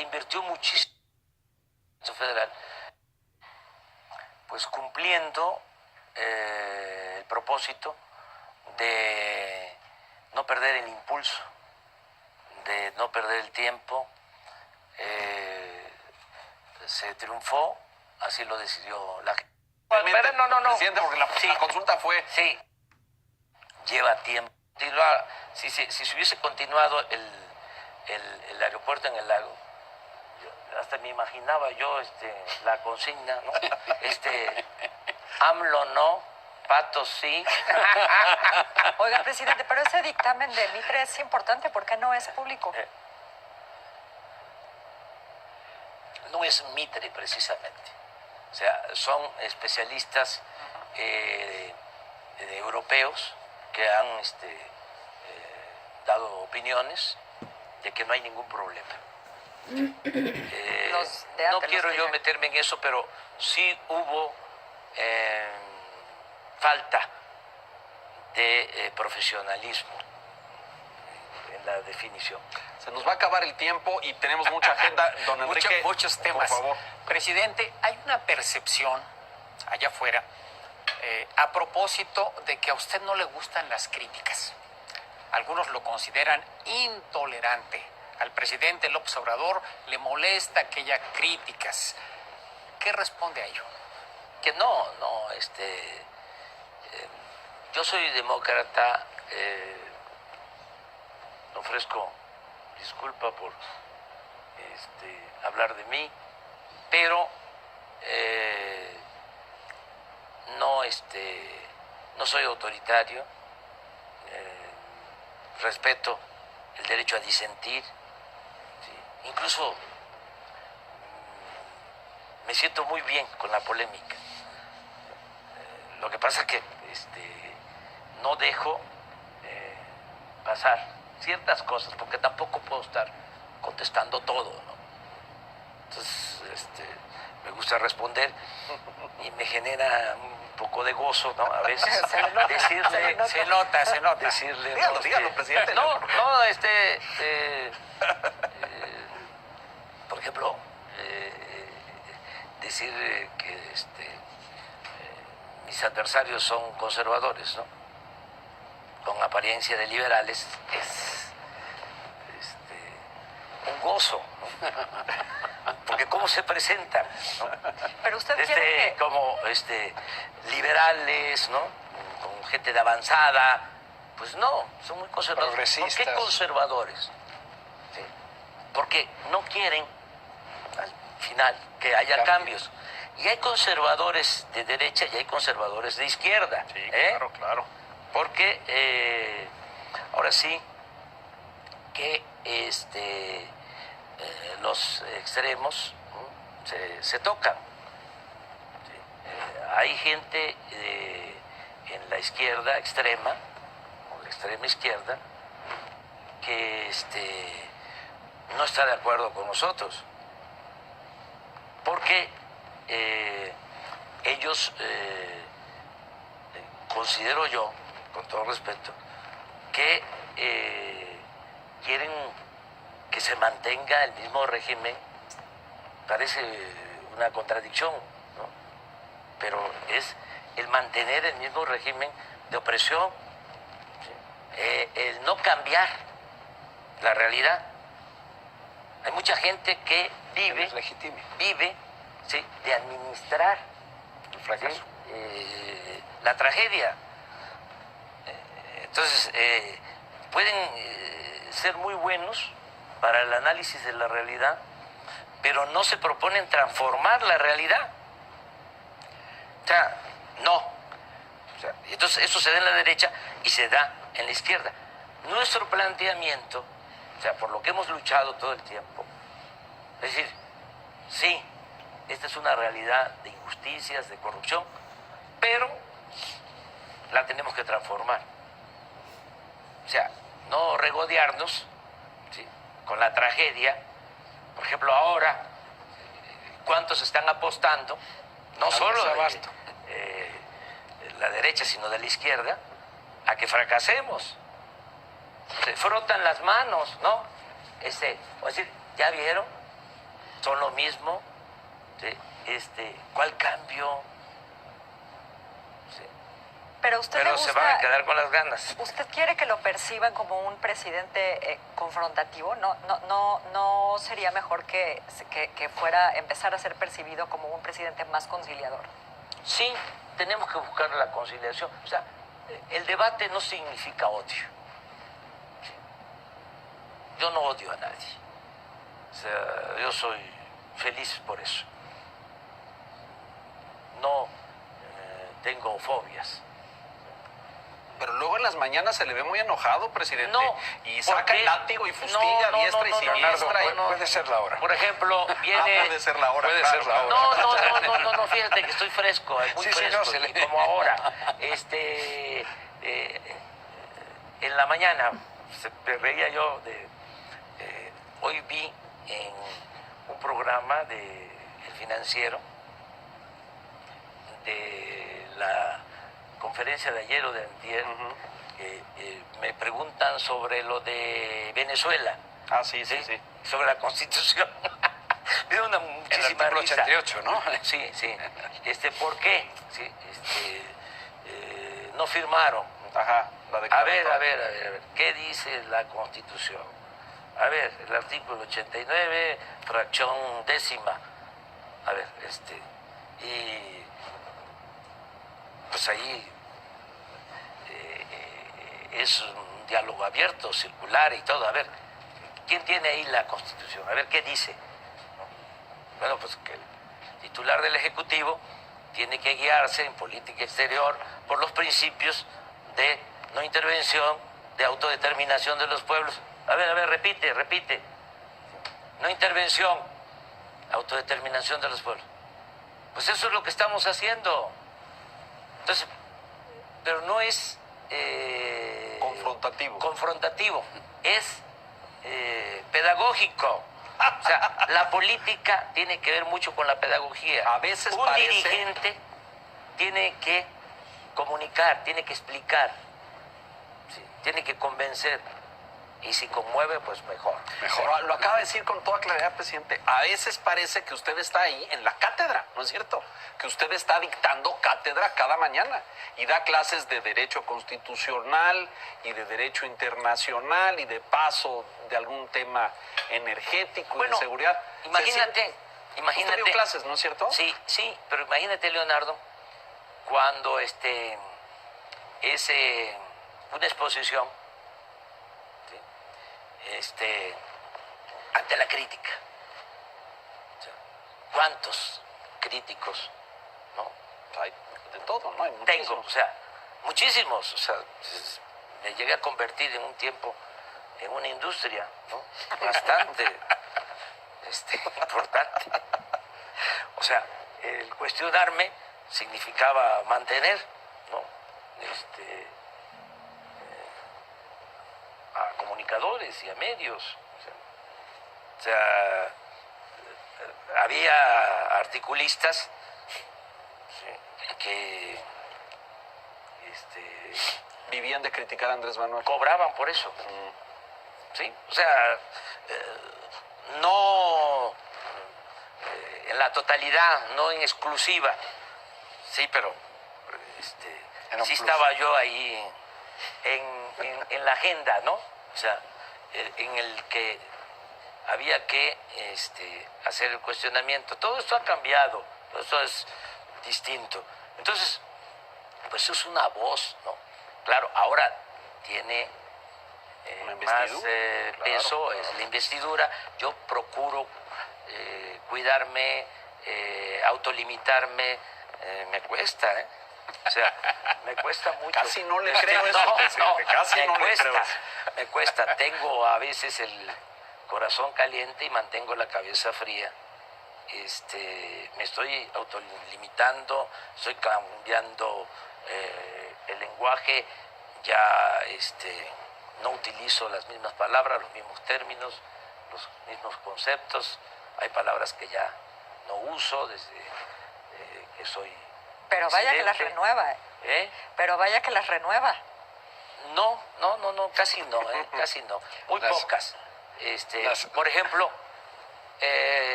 se invirtió muchísimo en el federal, pues cumpliendo el propósito de no perder el impulso, de no perder el tiempo. Se triunfó, así lo decidió la gente. No. Presidente, porque la consulta fue... Sí, lleva tiempo. Si se hubiese continuado el aeropuerto en el lago, hasta me imaginaba yo la consigna, ¿no? AMLO no, Patos sí. Oiga, presidente, pero ese dictamen de Mitre es importante porque no es público. No es Mitre precisamente. O sea, son especialistas europeos que han dado opiniones de que no hay ningún problema. No quiero yo meterme en eso, pero sí hubo falta de profesionalismo en la definición. Se nos va a acabar el tiempo y tenemos mucha agenda. Don Enrique, muchos temas. por favor. Presidente, hay una percepción allá afuera a propósito de que a usted no le gustan las críticas. Algunos lo consideran intolerante. Al presidente López Obrador le molesta que haya críticas. ¿Qué responde a ello? Que no, yo soy demócrata, ofrezco disculpa por hablar de mí, pero no soy autoritario, respeto el derecho a disentir, ¿sí? Incluso me siento muy bien con la polémica. Lo que pasa es que no dejo pasar ciertas cosas, porque tampoco puedo estar contestando todo, ¿no? Entonces, me gusta responder y me genera un poco de gozo, ¿no? A veces decirle... Se nota. Decirle, Dígalo, presidente. Por ejemplo, decir que mis adversarios son conservadores, ¿no? Con apariencia de liberales, es un gozo, ¿no? Porque cómo se presentan, ¿no? Pero usted quiere que... como liberales, ¿no? Con gente de avanzada, pues no, son muy conservadores. ¿Por qué conservadores? ¿Sí? Porque no quieren al final que haya cambios. Y hay conservadores de derecha y hay conservadores de izquierda. Sí, claro. Porque ahora sí que los extremos, ¿no? se tocan. ¿Sí? Hay gente en la izquierda extrema, o la extrema izquierda, que no está de acuerdo con nosotros. Porque ellos, considero yo, con todo respeto, que quieren que se mantenga el mismo régimen. Parece una contradicción, ¿no? Pero es el mantener el mismo régimen de opresión, ¿sí? El no cambiar la realidad. Hay mucha gente que vive, ¿sí? De administrar el fracaso, ¿sí? La tragedia. Entonces, pueden ser muy buenos para el análisis de la realidad, pero no se proponen transformar la realidad. O sea, no. O sea, entonces, eso se da en la derecha y se da en la izquierda. Nuestro planteamiento, o sea, por lo que hemos luchado todo el tiempo, es decir, sí, esta es una realidad de injusticias, de corrupción, pero la tenemos que transformar. O sea, no regodearnos, ¿sí? Con la tragedia. Por ejemplo, ahora, ¿cuántos están apostando? No solo de la derecha, sino de la izquierda, a que fracasemos. Se frotan las manos, ¿no? O decir, ¿ya vieron? son lo mismo. ¿Sí? ¿Cuál cambio? ¿Sí? Pero a usted Pero le se gusta, van a quedar con las ganas. ¿usted quiere que lo perciban como un presidente confrontativo? ¿No sería mejor que fuera empezar a ser percibido como un presidente más conciliador? Sí, tenemos que buscar la conciliación. O sea, el debate no significa odio. ¿Sí? Yo no odio a nadie. O sea, yo soy feliz por eso. No tengo fobias. Pero luego en las mañanas se le ve muy enojado, presidente. No, y ¿por saca qué? el látigo y fustiga diestra y siniestra. Leonardo, Puede ser la hora. Por ejemplo, viene... Puede ser la hora. Puede claro, ser la claro. hora. No, fíjate que estoy fresco, muy Sí, sí, fresco, no, se le- y como ahora. En la mañana me reía yo hoy vi en un programa de El Financiero de la conferencia de ayer o de antier, me preguntan sobre lo de Venezuela. Ah, sí, sí, sí. Sobre la Constitución. Me da una El muchísima artículo risa. 88, ¿no? Sí, sí. ¿Por qué? Sí, no firmaron. Ajá, la A declaratoria. ver, ¿qué dice la Constitución? A ver, el artículo 89, fracción décima. A ver, y pues ahí es un diálogo abierto, circular y todo. A ver, ¿quién tiene ahí la Constitución? A ver, ¿qué dice? Bueno, pues que el titular del Ejecutivo tiene que guiarse en política exterior por los principios de no intervención, de autodeterminación de los pueblos. A ver, repite. No intervención, autodeterminación de los pueblos. Pues eso es lo que estamos haciendo. Entonces, pero no es Confrontativo. es pedagógico. O sea, la política tiene que ver mucho con la pedagogía. A veces un parece- dirigente tiene que comunicar, tiene que explicar, ¿sí? Tiene que convencer. Y si conmueve, pues mejor. Lo acaba de decir con toda claridad, presidente. A veces parece que usted está ahí en la cátedra, ¿no es cierto? Que usted está dictando cátedra cada mañana y da clases de derecho constitucional y de derecho internacional y de paso de algún tema energético y Bueno, de seguridad. Imagínate. Usted dio clases, ¿no es cierto? Sí, pero imagínate, Leonardo, cuando una exposición, ¿sí? Ante la crítica. O sea, ¿cuántos críticos, no? Hay de todo, ¿no? Hay Tengo, muchísimos. o sea, muchísimos. O sea, me llegué a convertir en un tiempo en una industria, ¿no? Bastante importante. O sea, el cuestionarme significaba mantener, ¿no? A comunicadores y a medios. O sea, había articulistas, ¿sí? Que Vivían de criticar a Andrés Manuel. cobraban por eso. ¿Sí? O sea, no en la totalidad, no en exclusiva. Sí, pero Era un sí plus. estaba yo ahí en la agenda, ¿no? O sea, en el que había que hacer el cuestionamiento. Todo esto ha cambiado, todo esto es distinto. Entonces, pues es una voz, ¿no? Claro, ahora tiene Una más investidura, peso, claro. es la investidura. Yo procuro cuidarme, autolimitarme, me cuesta, ¿eh? O sea, me cuesta mucho. Casi no le creo eso, presidente, casi me no le cuesta, creo eso. me cuesta. Tengo a veces el corazón caliente y mantengo la cabeza fría. Me estoy autolimitando, estoy cambiando el lenguaje, ya no utilizo las mismas palabras, los mismos términos, los mismos conceptos. Hay palabras que ya no uso desde que soy Pero vaya que las presidente. renueva. ¿Eh? Pero vaya que las renueva. No, casi no, casi no. Muy Las- pocas. las- Por ejemplo,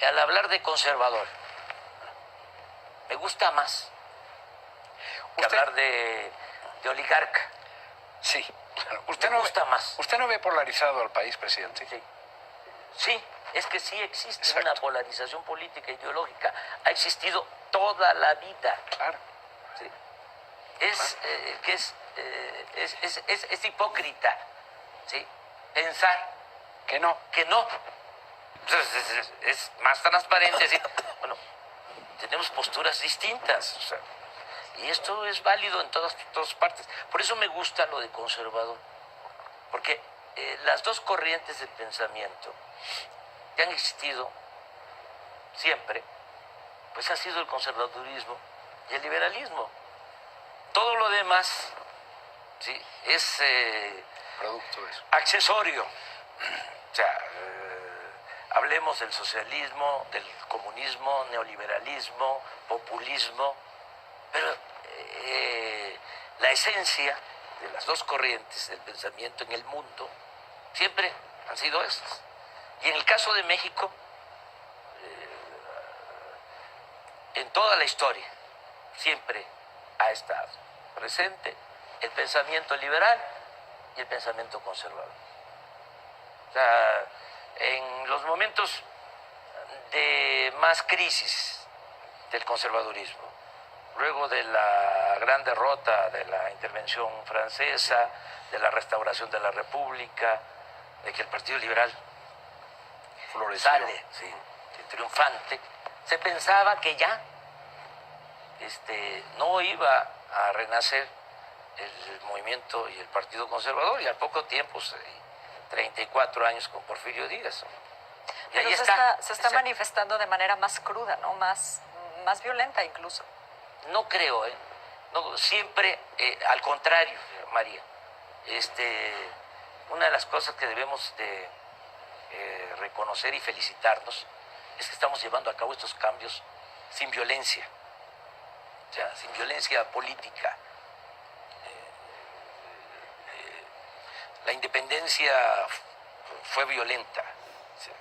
al hablar de conservador, me gusta más que ¿Usted? hablar de oligarca. Sí, claro. Me gusta más. ¿Usted no ve polarizado al país, presidente? Sí. Sí, es que sí existe Exacto. una polarización política e ideológica. Ha existido toda la vida. Claro. ¿Sí? Es hipócrita, ¿sí? Pensar ¿Que no? que no. Es más transparente decir, bueno, tenemos posturas distintas. O sea, y esto es válido en todas partes. Por eso me gusta lo de conservador. Porque las dos corrientes de pensamiento que han existido siempre, pues ha sido el conservadurismo y el liberalismo. Todo lo demás, ¿sí?, es Producto de eso. accesorio. O sea, hablemos del socialismo, del comunismo, neoliberalismo, populismo, pero la esencia de las dos corrientes del pensamiento en el mundo siempre han sido estas. Y en el caso de México, en toda la historia, siempre ha estado presente el pensamiento liberal y el pensamiento conservador. O sea, en los momentos de más crisis del conservadurismo, luego de la gran derrota de la intervención francesa, de la restauración de la República, de que el Partido Liberal Floreció. sale, sí, triunfante, se pensaba que ya no iba a renacer el movimiento y el Partido Conservador, y al poco tiempo, 34 años con Porfirio Díaz. Y Pero ahí se está manifestando de manera más cruda, ¿no? Más violenta incluso. No creo, no, siempre, al contrario, María. Una de las cosas que debemos de reconocer y felicitarnos es que estamos llevando a cabo estos cambios sin violencia, o sea, sin violencia política. La independencia fue violenta, o sea,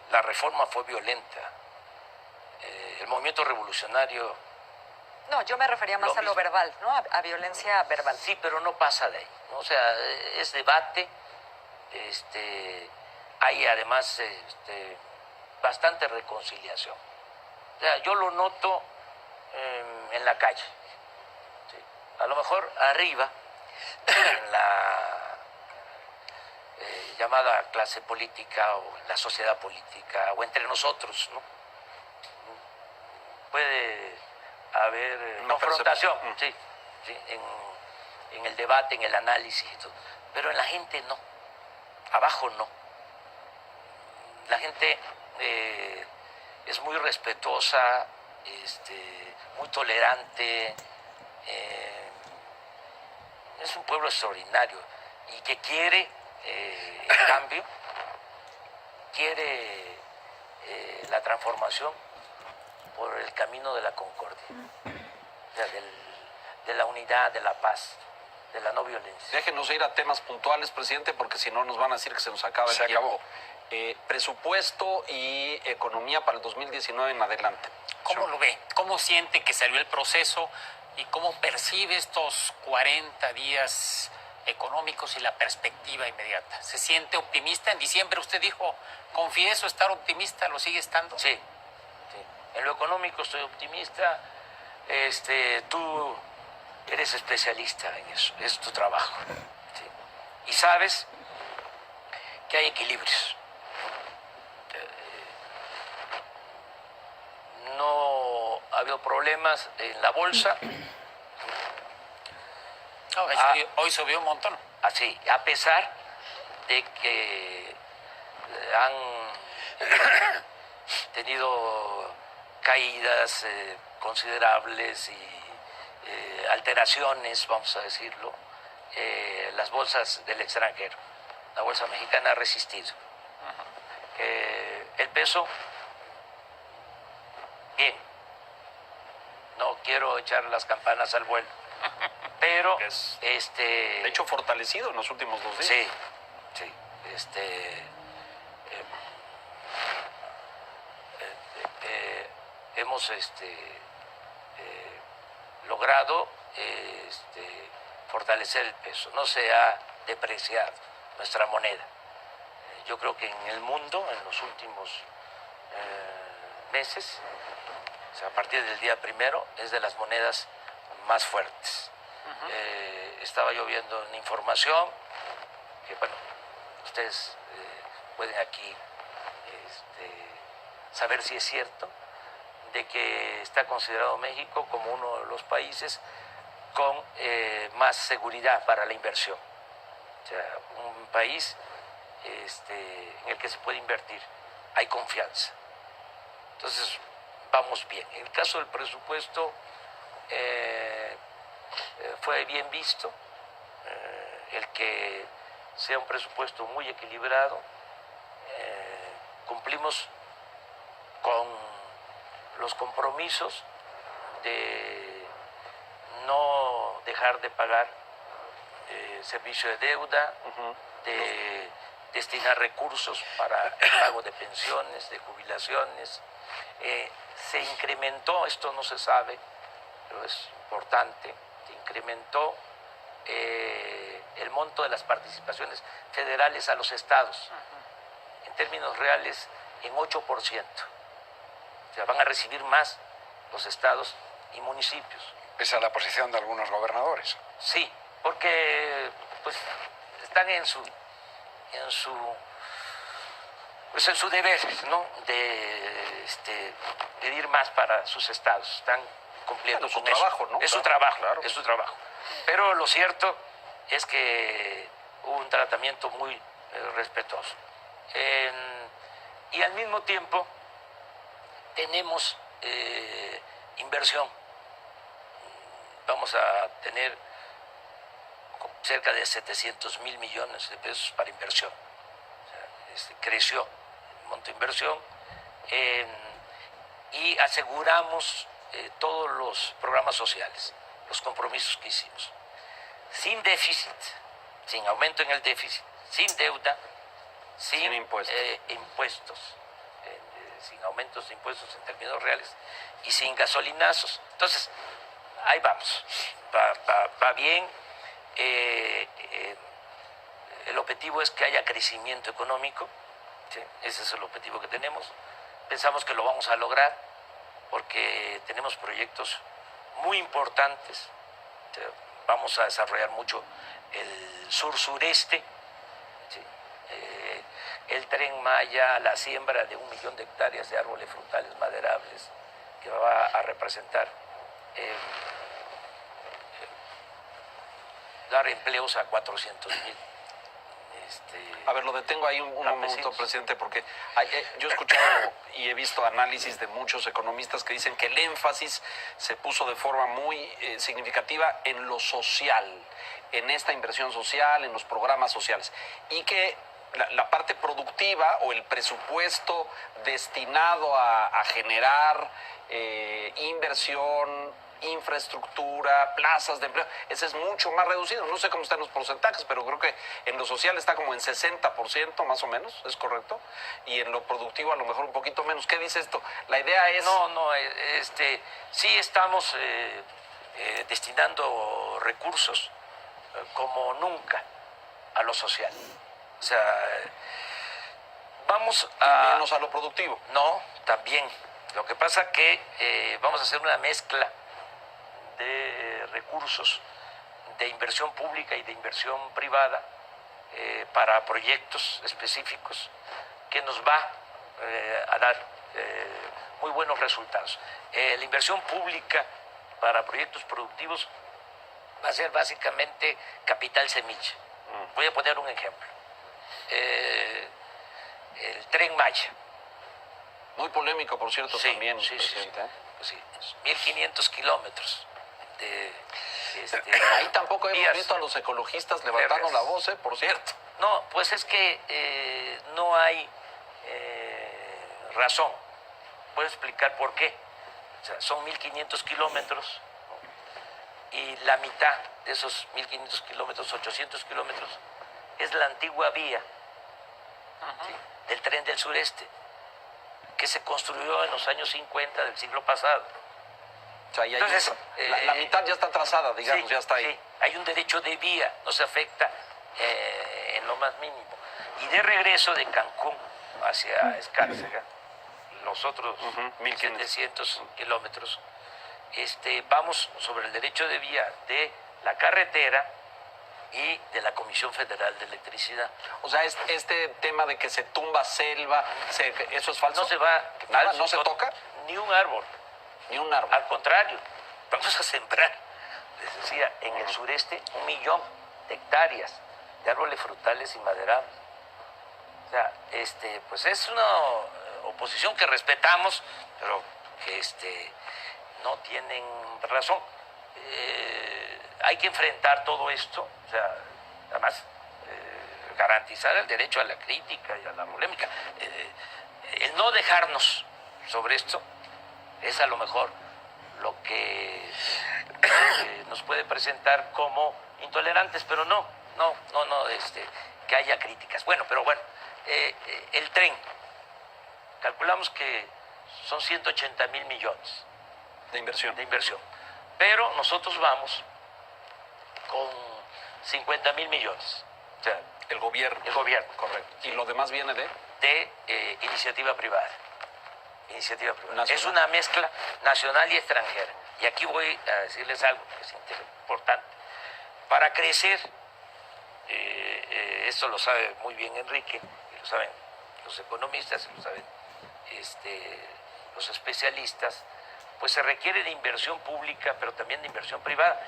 la reforma fue violenta, el movimiento revolucionario. No, yo me refería más a lo mismo. verbal, ¿no? A violencia verbal. Sí, pero no pasa de ahí, ¿no? O sea, es debate, hay además bastante reconciliación. O sea, yo lo noto en la calle, ¿sí? A lo mejor arriba, en la llamada clase política o en la sociedad política o entre nosotros, ¿no? Puede haber Una confrontación, percepción. sí, en el debate, en el análisis y todo, pero en la gente no, abajo no. La gente es muy respetuosa, muy tolerante, es un pueblo extraordinario y que quiere, en cambio, quiere la transformación por el camino de la concordia, o sea, de la unidad, de la paz, de la no violencia. Déjenos ir a temas puntuales, presidente, porque si no nos van a decir que se nos acaba el Se tiempo. acabó. Presupuesto y economía para el 2019 en adelante. ¿Cómo lo ve? ¿Cómo siente que salió el proceso y cómo percibe estos 40 días económicos y la perspectiva inmediata? ¿Se siente optimista? En diciembre usted dijo, confieso estar optimista, ¿lo sigue estando? Sí, sí. En lo económico estoy optimista. Tú eres especialista en eso, es tu trabajo. ¿Sí? Y sabes que hay equilibrios. No ha habido problemas en la bolsa, No, hoy subió un montón. así, a pesar de que han tenido caídas considerables y alteraciones, vamos a decirlo, las bolsas del extranjero. La bolsa mexicana ha resistido. El peso, bien. No quiero echar las campanas al vuelo, pero De hecho, fortalecido en los últimos 2 días. sí, sí, hemos logrado fortalecer el peso, no se ha depreciado nuestra moneda. Yo creo que en el mundo, en los últimos meses, o sea, a partir del día primero, es de las monedas más fuertes. Estaba yo viendo una información que, bueno, ustedes pueden aquí saber si es cierto, de que está considerado México como uno de los países con más seguridad para la inversión. O sea, un país en el que se puede invertir, hay confianza. Entonces, vamos bien. En el caso del presupuesto, fue bien visto el que sea un presupuesto muy equilibrado. Cumplimos con los compromisos de no dejar de pagar servicio de deuda, de destinar recursos para el pago de pensiones, de jubilaciones. Se incrementó, esto no se sabe, pero es importante, se incrementó el monto de las participaciones federales a los estados, en términos reales, en 8%. O sea, van a recibir más los estados y municipios. Pese a la posición de algunos gobernadores. Sí, porque pues están en su deber, ¿no? De pedir más para sus estados. Están cumpliendo su con eso. trabajo, ¿no? Es su Claro, trabajo, claro. es su trabajo. Pero lo cierto es que hubo un tratamiento muy respetuoso. Y al mismo tiempo tenemos inversión. Vamos a tener cerca de 700 mil millones de pesos para inversión. O sea, creció el monto de inversión y aseguramos todos los programas sociales, los compromisos que hicimos. Sin déficit, sin aumento en el déficit, sin deuda, sin impuestos, sin aumentos de impuestos en términos reales y sin gasolinazos. Entonces, ahí vamos, va bien. El objetivo es que haya crecimiento económico, ¿sí? Ese es el objetivo que tenemos. Pensamos que lo vamos a lograr porque tenemos proyectos muy importantes. Vamos a desarrollar mucho el sur-sureste, ¿sí? El Tren Maya, la siembra de 1 millón de hectáreas de árboles frutales maderables, que va a representar dar empleos a 400,000. A ver, lo detengo ahí un momento, presidente, porque yo he escuchado y he visto análisis de muchos economistas que dicen que el énfasis se puso de forma muy significativa en lo social, en esta inversión social, en los programas sociales, y que la parte productiva o el presupuesto destinado a generar inversión, infraestructura, plazas de empleo, ese es mucho más reducido. No sé cómo están los porcentajes, pero creo que en lo social está como en 60% más o menos, ¿es correcto? Y en lo productivo a lo mejor un poquito menos. ¿Qué dice esto? La idea es... No, sí estamos destinando recursos como nunca a lo social. O sea, vamos a... Y menos a lo productivo. No, también. Lo que pasa es que vamos a hacer una mezcla de recursos de inversión pública y de inversión privada para proyectos específicos que nos va a dar muy buenos resultados. La inversión pública para proyectos productivos va a ser básicamente capital semilla. Voy a poner un ejemplo. El Tren Maya. Muy polémico, por cierto, Sí, también, sí, presidente. sí. 1.500 kilómetros de... Ahí tampoco hemos vías visto a los ecologistas levantando férreas. la voz, por cierto. No, pues es que no hay razón. Voy a explicar por qué. O sea, son 1.500 kilómetros, ¿no? Y la mitad de esos 1.500 kilómetros, 800 kilómetros, es la antigua vía, ¿sí?, del tren del sureste. que se construyó en los años 50 del siglo pasado. O sea, ya Entonces, la mitad ya está trazada, digamos, sí, ya está ahí. sí, hay un derecho de vía, no se afecta en lo más mínimo. Y de regreso de Cancún hacia Escárcega, los otros 1.700 kilómetros, vamos sobre el derecho de vía de la carretera y de la Comisión Federal de Electricidad. O sea, este tema de que se tumba selva, ¿eso es falso? No se va, Nada, no se toca ni un árbol. ni un árbol. Al contrario, vamos a sembrar, les decía, en el sureste 1 millón de hectáreas de árboles frutales y maderables. O sea, pues es una oposición que respetamos, pero que no tienen razón. Hay que enfrentar todo esto, o sea, además garantizar el derecho a la crítica y a la polémica. El no dejarnos sobre esto es a lo mejor lo que nos puede presentar como intolerantes, pero no, que haya críticas. Bueno, pero bueno, el tren, calculamos que son 180,000 millones De inversión. pero nosotros vamos con 50,000 millones, o sea, El gobierno. el gobierno, Correcto. ¿Y lo demás viene de? iniciativa privada. Iniciativa privada. Nacional. Es una mezcla nacional y extranjera. Y aquí voy a decirles algo que es importante. Para crecer, esto lo sabe muy bien Enrique, y lo saben los economistas, y lo saben los especialistas, pues se requiere de inversión pública, pero también de inversión privada.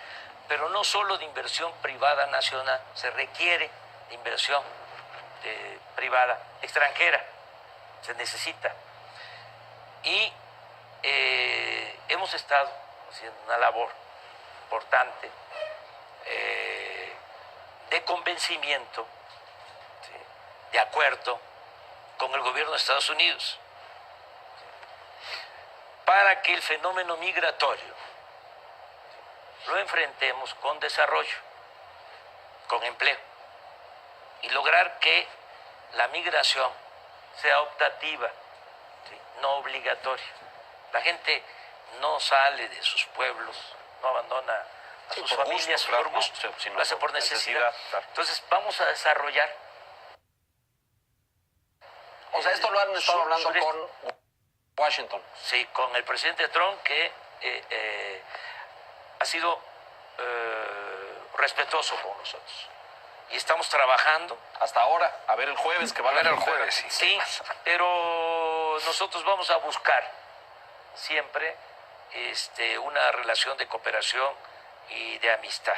Pero no solo de inversión privada nacional, se requiere de inversión privada extranjera, se necesita. Y hemos estado haciendo una labor importante de convencimiento, ¿sí?, de acuerdo con el gobierno de Estados Unidos, para que el fenómeno migratorio lo enfrentemos con desarrollo, con empleo, y lograr que la migración sea optativa, ¿sí?, no obligatoria. La gente no sale de sus pueblos, no abandona a sus por familias gusto, claro, por gusto, no, sino lo hace por necesidad. claro. Entonces vamos a desarrollar. O sea, esto lo han estado hablando sureste. con Washington. Sí, con el presidente Trump, que ha sido respetuoso con nosotros. Y estamos trabajando. Hasta ahora, a ver el jueves que va a haber el jueves. Sí. Sí, pero nosotros vamos a buscar siempre una relación de cooperación y de amistad.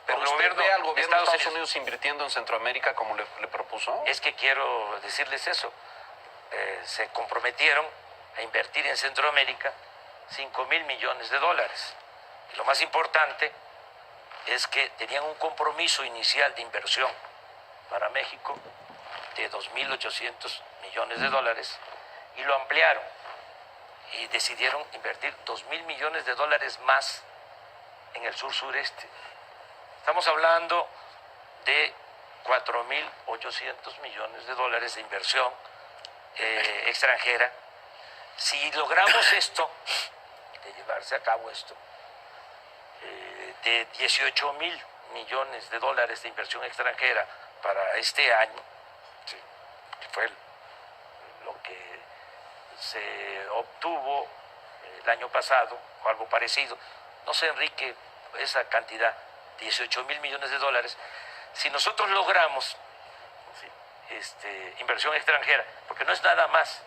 Pero con el usted ve al gobierno de Estados Unidos Unidos invirtiendo en Centroamérica como le propuso. Es que quiero decirles eso. Se comprometieron a invertir en Centroamérica 5,000 millones de dólares. Y lo más importante es que tenían un compromiso inicial de inversión para México de 2.800 millones de dólares y lo ampliaron y decidieron invertir 2,000 millones de dólares más en el sur-sureste. Estamos hablando de 4.800 millones de dólares de inversión extranjera. Si logramos esto, de llevarse a cabo esto, de 18,000 millones de dólares de inversión extranjera para este año, sí, que fue lo que se obtuvo el año pasado, o algo parecido. No sé, Enrique, esa cantidad, 18,000 millones de dólares, si nosotros logramos, sí, inversión extranjera, porque no es nada más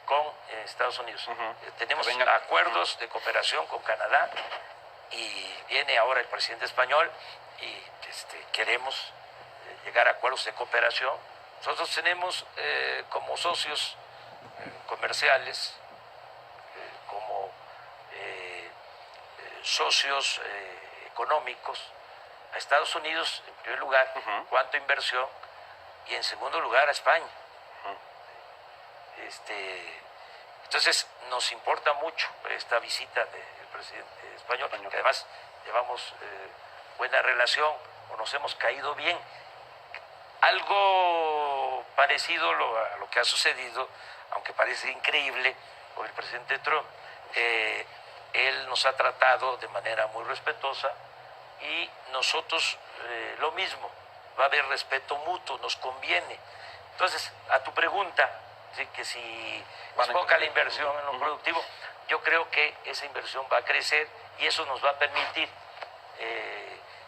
con Estados Unidos. Tenemos acuerdos de cooperación con Canadá y viene ahora el presidente español y queremos llegar a acuerdos de cooperación. Nosotros tenemos como socios comerciales, como socios económicos a Estados Unidos, en primer lugar, cuanto inversión, y en segundo lugar a España. Entonces nos importa mucho esta visita del presidente español, que además llevamos buena relación o nos hemos caído bien. Algo parecido a lo que ha sucedido, aunque parece increíble, con el presidente Trump. Él nos ha tratado de manera muy respetuosa y nosotros lo mismo. Va a haber respeto mutuo, nos conviene. Entonces, a tu pregunta, ¿sí? Que si es poca la inversión en lo productivo, yo creo que esa inversión va a crecer y eso nos va a permitir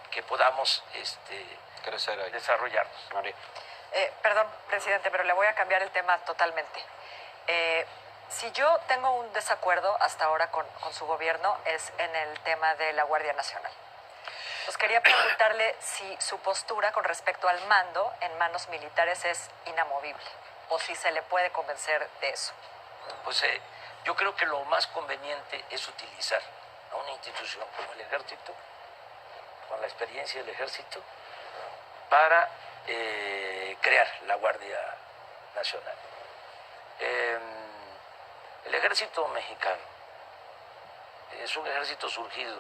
que podamos crecer ahí. Desarrollarnos. María. Perdón, presidente, pero le voy a cambiar el tema totalmente. Si yo tengo un desacuerdo hasta ahora con su gobierno es en el tema de la Guardia Nacional. Pues quería preguntarle si su postura con respecto al mando en manos militares es inamovible o si se le puede convencer de eso. Pues yo creo que lo más conveniente es utilizar a una institución como el Ejército, con la experiencia del Ejército, para crear la Guardia Nacional. El Ejército mexicano es un ejército surgido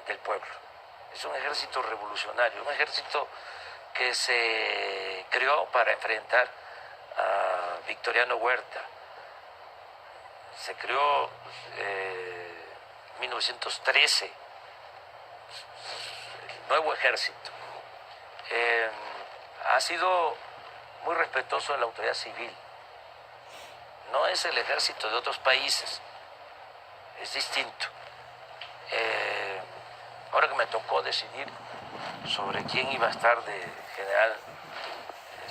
del pueblo, es un ejército revolucionario, un ejército que se creó para enfrentar a Victoriano Huerta. Se creó en 1913, el nuevo ejército. Ha sido muy respetuoso de la autoridad civil. No es el ejército de otros países, es distinto. Ahora que me tocó decidir sobre quién iba a estar de general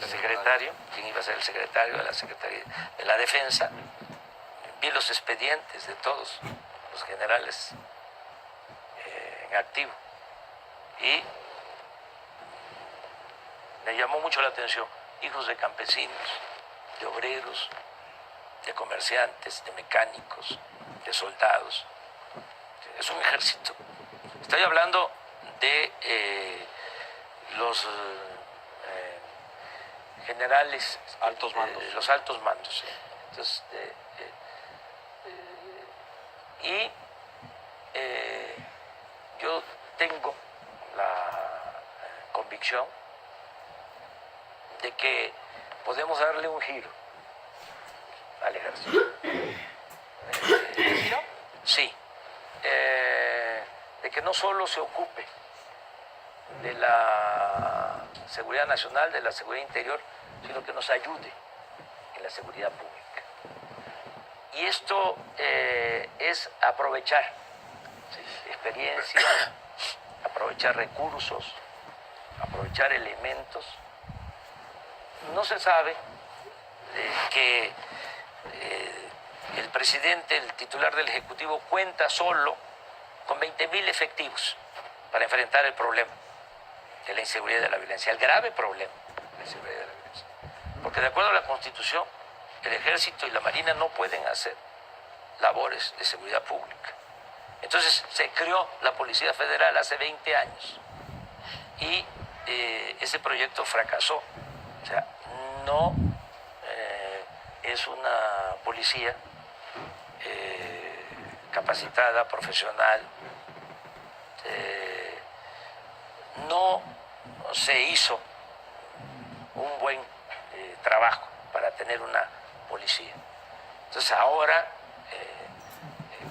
secretario, quién iba a ser el secretario de la Secretaría de la Defensa, vi los expedientes de todos los generales en activo y me llamó mucho la atención, hijos de campesinos, de obreros, de comerciantes, de mecánicos, de soldados. Es un ejército. Estoy hablando de los generales, altos mandos. Los altos mandos. ¿Sí? Entonces, yo tengo la convicción de que podemos darle un giro al ejército. ¿Giro? Sí. De que no solo se ocupe de la seguridad nacional, de la seguridad interior, sino que nos ayude en la seguridad pública. Y esto es aprovechar experiencia, aprovechar recursos, aprovechar elementos. No se sabe que el presidente, el titular del Ejecutivo, cuenta solo con 20,000 efectivos para enfrentar el problema de la inseguridad y de la violencia, el grave problema de la inseguridad y de la violencia. Porque de acuerdo a la Constitución, el Ejército y la Marina no pueden hacer labores de seguridad pública. Entonces se creó la Policía Federal hace 20 años y ese proyecto fracasó. O sea, no es una policía capacitada, profesional. No se hizo un buen trabajo para tener una policía. Entonces ahora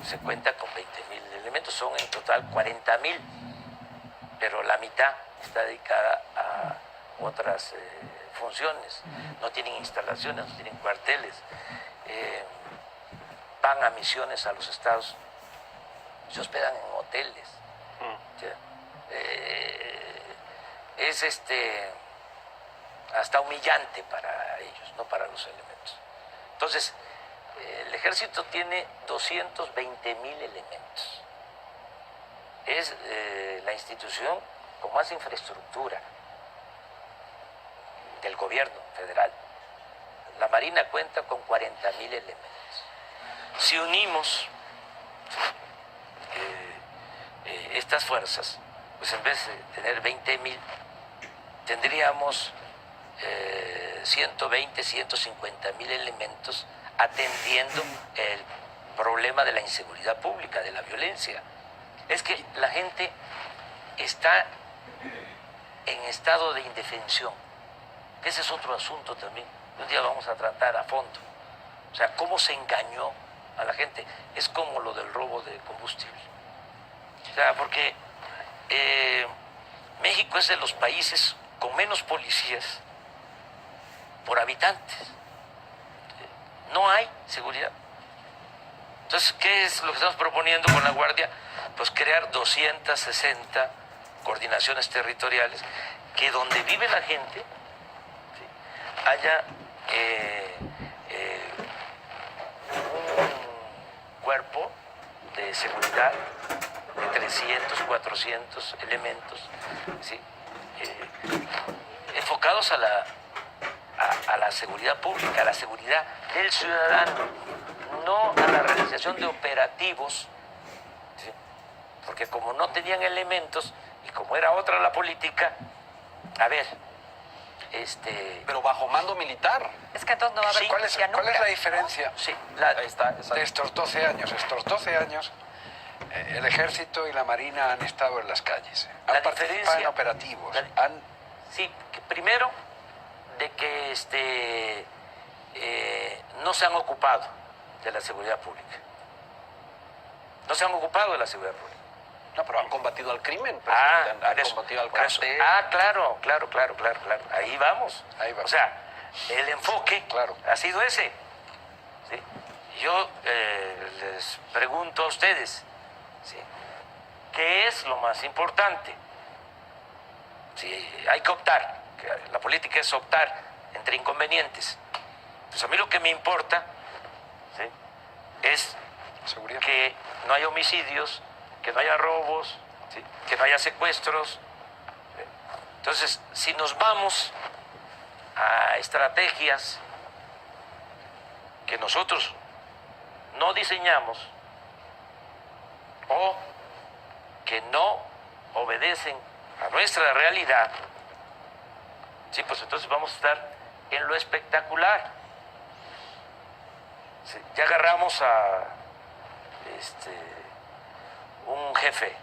se cuenta con 20,000 elementos, son en total 40,000, pero la mitad está dedicada a otras funciones. No tienen instalaciones, no tienen cuarteles, van a misiones a los estados, se hospedan en hoteles. Es hasta humillante para ellos, no para los elementos. Entonces, el ejército tiene 220,000 elementos. Es la institución con más infraestructura del gobierno federal. La Marina cuenta con 40,000 elementos. Si unimos estas fuerzas, pues en vez de tener 20,000, tendríamos 120, 150,000 elementos atendiendo el problema de la inseguridad pública, de la violencia. Es que la gente está en estado de indefensión. que ese es otro asunto también. Un día vamos a tratar a fondo. O sea, cómo se engañó a la gente. Es como lo del robo de combustible. O sea, porque México es de los países con menos policías por habitantes. No hay seguridad. Entonces, ¿qué es lo que estamos proponiendo con la Guardia? Pues crear 260 coordinaciones territoriales que donde vive la gente, ¿sí?, haya un cuerpo de seguridad de 300, 400 elementos, ¿sí?, enfocados a la seguridad pública, a la seguridad del ciudadano, no a la realización de operativos, ¿sí?, porque como no tenían elementos y como era otra la política, a ver, Pero bajo mando militar. Es que entonces no va a haber Sí, policía ¿Cuál es nunca, la ¿no? diferencia sí, Ahí está. de estos 12 años? Estos 12 años, el Ejército y la Marina han estado en las calles, La han participado diferencia- en operativos, la- han... sí, primero de que no se han ocupado de la seguridad pública. No se han ocupado de la seguridad pública. No, pero han combatido al crimen, Ah, presidente. Han por eso, combatido al por eso. cartel. Ah, claro. Ahí vamos. Ahí vamos. O sea, el enfoque Claro. ha sido ese. ¿Sí? Yo les pregunto a ustedes, ¿sí?, ¿qué es lo más importante? Si hay que optar, que la política es optar entre inconvenientes. Pues a mí lo que me importa, ¿sí?, es Seguridad. que no haya homicidios, que no haya robos, ¿sí?, que no haya secuestros. Entonces, si nos vamos a estrategias que nosotros no diseñamos o que no obedecen a nuestra realidad, sí, pues entonces vamos a estar en lo espectacular. Sí, ya agarramos a un jefe,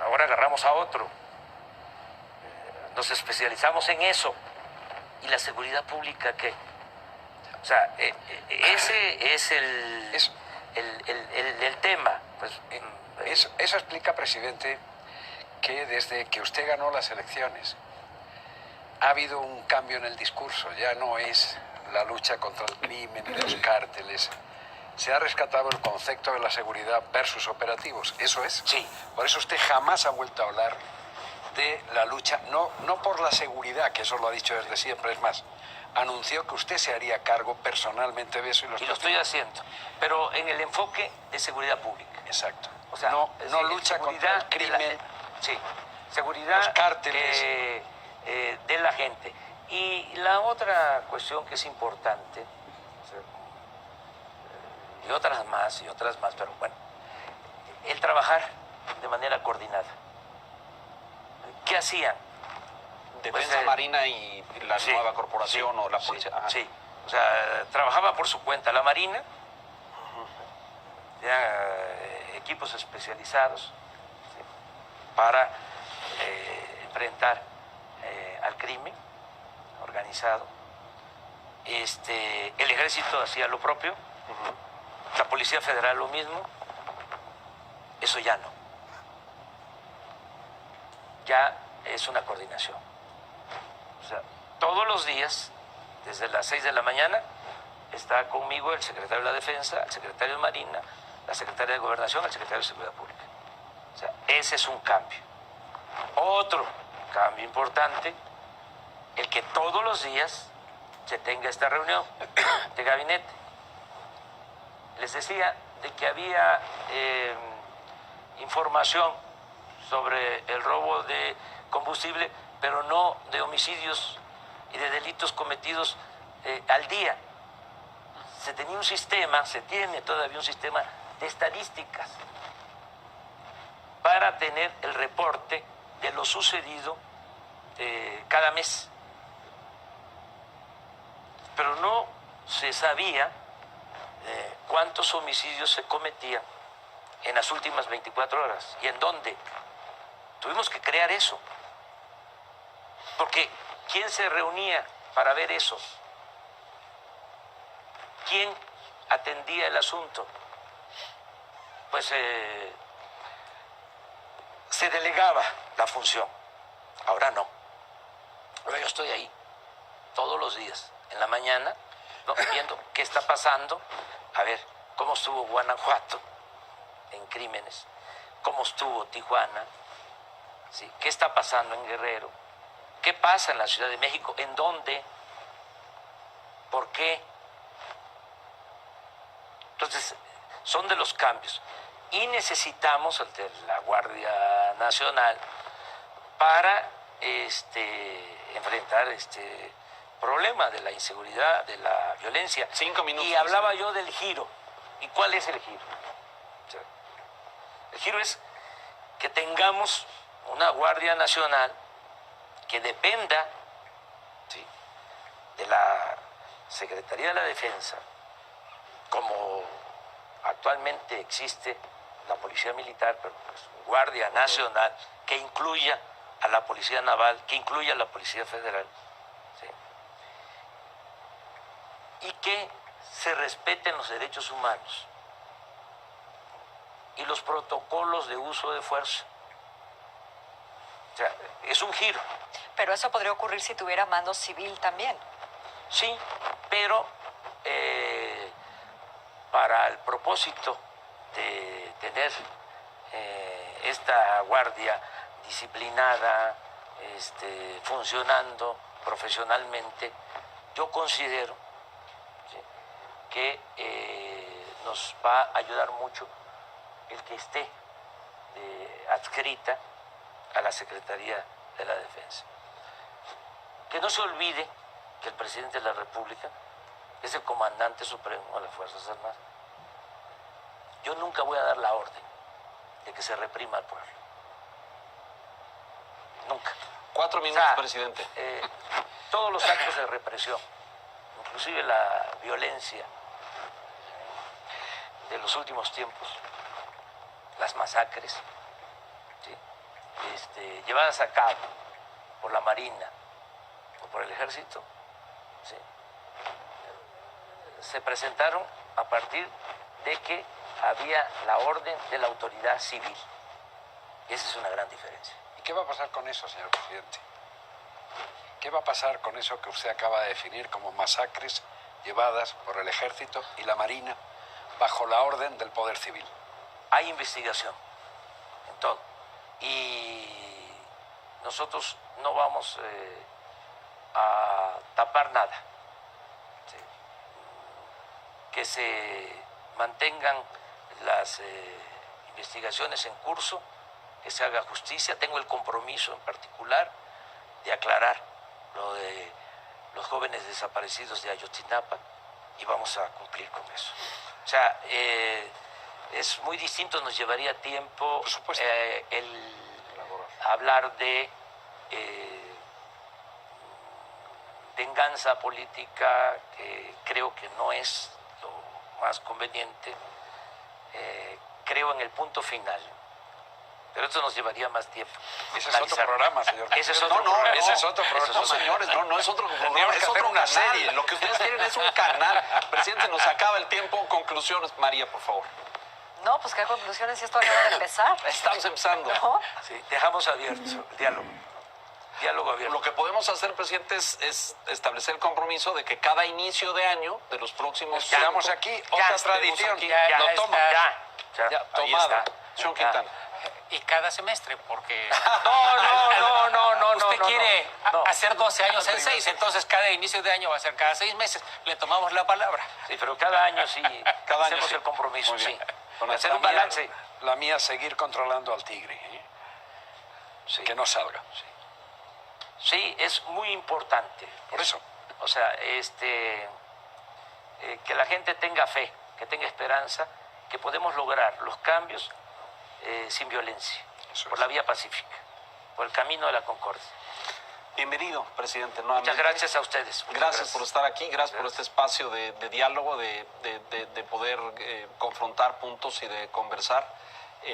ahora agarramos a otro, nos especializamos en eso. ¿Y la seguridad pública qué? O sea, ese es Eso. el tema. Pues, Eso explica, presidente, que desde que usted ganó las elecciones ha habido un cambio en el discurso. Ya no es la lucha contra el crimen y los cárteles. Se ha rescatado el concepto de la seguridad versus operativos. ¿Eso es? Sí. Por eso usted jamás ha vuelto a hablar de la lucha, no por la seguridad, que eso lo ha dicho desde siempre. Es más, anunció que usted se haría cargo personalmente de eso y y lo estoy haciendo, pero en el enfoque de seguridad pública. Exacto. O sea, no es decir, lucha contra el seguridad de crimen. sí, seguridad Los cárteles. De la gente. Y la otra cuestión que es importante, o sea, y otras más, pero bueno, el trabajar de manera coordinada. ¿Qué hacían? Defensa Pues, Marina y la Sí, nueva corporación sí, o la sí, policía. Ajá. Sí, o sea, trabajaba por su cuenta la Marina, equipos especializados, ¿sí?, para enfrentar al crimen organizado. El ejército hacía lo propio, la Policía Federal lo mismo. Eso ya no. Ya es una coordinación. O sea, todos los días, desde las 6 de la mañana, está conmigo el secretario de la Defensa, el secretario de Marina, la secretaria de Gobernación, el secretario de Seguridad Pública. O sea, ese es un cambio. Otro cambio importante, el que todos los días se tenga esta reunión de gabinete. Les decía de que había información sobre el robo de combustible, pero no de homicidios y de delitos cometidos al día. Se tenía un sistema, se tiene todavía un sistema de estadísticas para tener el reporte de lo sucedido cada mes. Pero no se sabía cuántos homicidios se cometían en las últimas 24 horas y en dónde. Tuvimos que crear eso, porque ¿Quién se reunía para ver eso? ¿Quién atendía el asunto? Pues se delegaba la función. Ahora no. Ahora yo estoy ahí todos los días, en la mañana, ¿no?, viendo qué está pasando. A ver, cómo estuvo Guanajuato en crímenes, cómo estuvo Tijuana, ¿sí?, qué está pasando en Guerrero, qué pasa en la Ciudad de México, en dónde, por qué. Entonces, son de los cambios. Y necesitamos el de la Guardia Nacional para enfrentar este problema de la inseguridad, de la violencia. 5 minutos. Y hablaba yo del giro. ¿Y cuál es el giro? O sea, el giro es que tengamos una Guardia Nacional que dependa, ¿sí?, de la Secretaría de la Defensa, como actualmente existe la Policía Militar, pero pues, Guardia Nacional, que incluya a la Policía Naval, que incluya a la Policía Federal, ¿sí?, y que se respeten los derechos humanos y los protocolos de uso de fuerza. O sea, es un giro. Pero eso podría ocurrir si tuviera mando civil también. Sí, pero para el propósito de tener esta guardia disciplinada, funcionando profesionalmente, yo considero, ¿sí?, que nos va a ayudar mucho el que esté adscrita a la Secretaría de la Defensa. Que no se olvide que el presidente de la República es el comandante supremo de las Fuerzas Armadas. Yo nunca voy a dar la orden de que se reprima al pueblo. Nunca. 4 minutos, O sea, presidente. Todos los actos de represión, inclusive la violencia de los últimos tiempos, las masacres, ¿sí?, llevadas a cabo por la Marina o por el Ejército, ¿sí?, se presentaron a partir de que había la orden de la autoridad civil. Y esa es una gran diferencia. ¿Y qué va a pasar con eso, señor presidente? ¿Qué va a pasar con eso que usted acaba de definir como masacres llevadas por el Ejército y la Marina bajo la orden del Poder Civil? Hay investigación en todo. Y nosotros no vamos a tapar nada. ¿Sí? Que se mantengan las investigaciones en curso, que se haga justicia. Tengo el compromiso en particular de aclarar lo de los jóvenes desaparecidos de Ayotzinapa y vamos a cumplir con eso. O sea, es muy distinto, nos llevaría tiempo Por supuesto. el hablar de venganza política, que creo que no es lo más conveniente. Creo en el punto final. Pero esto nos llevaría más tiempo. Ese es otro programa, señor. Ese es otro programa. Ese es otro programa. No, señores, no es otro programa, Tendríamos que es hacer otro una canal. serie. Lo que ustedes quieren es un canal. Presidente, nos acaba el tiempo. Conclusiones, María, por favor. No, pues qué conclusiones si esto acaba de empezar. Estamos empezando. ¿No? Sí, dejamos abierto el diálogo. Diálogo abierto. Lo que podemos hacer, presidente, es establecer el compromiso de que cada inicio de año de los próximos... Ya damos aquí otra tradición. aquí. Ya Lo está. toma. Ya, Ya, ahí tomado. está. Señor Ya. Quintana. Y cada semestre, porque No. usted quiere no. hacer 12 años en 6, entonces cada inicio de año va a ser cada 6 meses. Le tomamos la palabra. Sí, pero cada año sí Cada año hacemos sí. el compromiso, Muy bien. sí. Bueno, Hacer la un mía- balance. La mía, seguir controlando al tigre. Sí. Que no salga. Sí, es muy importante. Por eso. O sea, que la gente tenga fe, que tenga esperanza, que podemos lograr los cambios sin violencia, Eso por es. la vía pacífica, por el camino de la concordia. Bienvenido, presidente, nuevamente. Muchas gracias a ustedes. Muchas Gracias por estar aquí, gracias por este espacio de diálogo, de poder confrontar puntos y de conversar.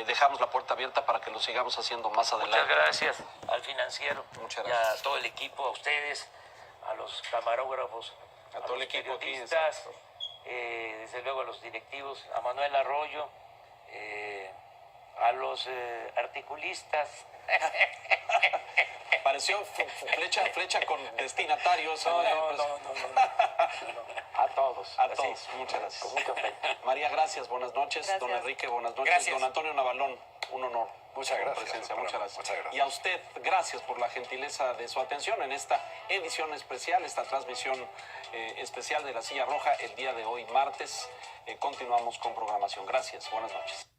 dejamos la puerta abierta para que lo sigamos haciendo más adelante. Muchas gracias al financiero, Muchas y gracias. a todo el equipo, a ustedes, a los camarógrafos, A todo el los equipo aquí, periodistas, exacto. desde luego a los directivos, a Manuel Arroyo, a los articulistas. Pareció flecha con destinatarios. No, a todos. A así, todos, muchas gracias. Con mucho afecto. María, gracias, buenas noches. Gracias. Don Enrique, buenas noches. Gracias. Don Antonio Navalón, un honor. Muchas su gracias, presencia, doctora. muchas gracias. Muchas gracias. Y a usted, gracias por la gentileza de su atención en esta edición especial, esta transmisión especial de La Silla Roja el día de hoy, martes. Continuamos con programación. Gracias, buenas noches.